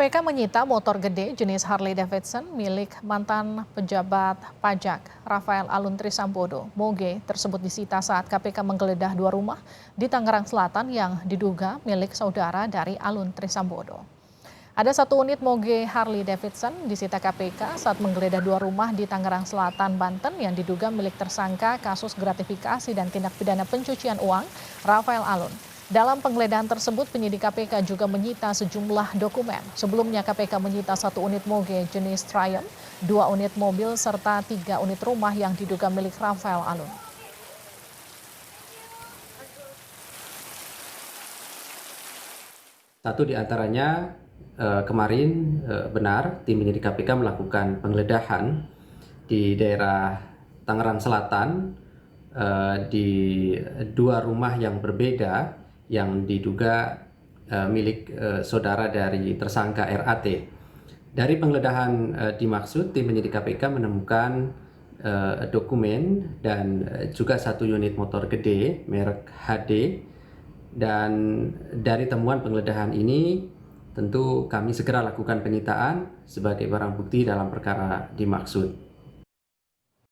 KPK menyita motor gede jenis Harley Davidson milik mantan pejabat pajak Rafael Alun Trisambodo. Moge tersebut disita saat KPK menggeledah 2 rumah di Tangerang Selatan yang diduga milik saudara dari Alun Trisambodo. Ada 1 unit moge Harley Davidson disita KPK saat menggeledah 2 rumah di Tangerang Selatan, Banten yang diduga milik tersangka kasus gratifikasi dan tindak pidana pencucian uang Rafael Alun. Dalam penggeledahan tersebut, penyidik KPK juga menyita sejumlah dokumen. Sebelumnya KPK menyita 1 unit moge jenis Triumph, 2 unit mobil, serta 3 unit rumah yang diduga milik Rafael Alun. Satu di antaranya kemarin benar tim penyidik KPK melakukan penggeledahan di daerah Tangerang Selatan di 2 rumah yang berbeda yang diduga milik saudara dari tersangka RAT. Dari penggeledahan dimaksud, tim penyidik KPK menemukan dokumen dan juga 1 unit motor gede merek HD. Dan dari temuan penggeledahan ini tentu kami segera lakukan penyitaan sebagai barang bukti dalam perkara dimaksud.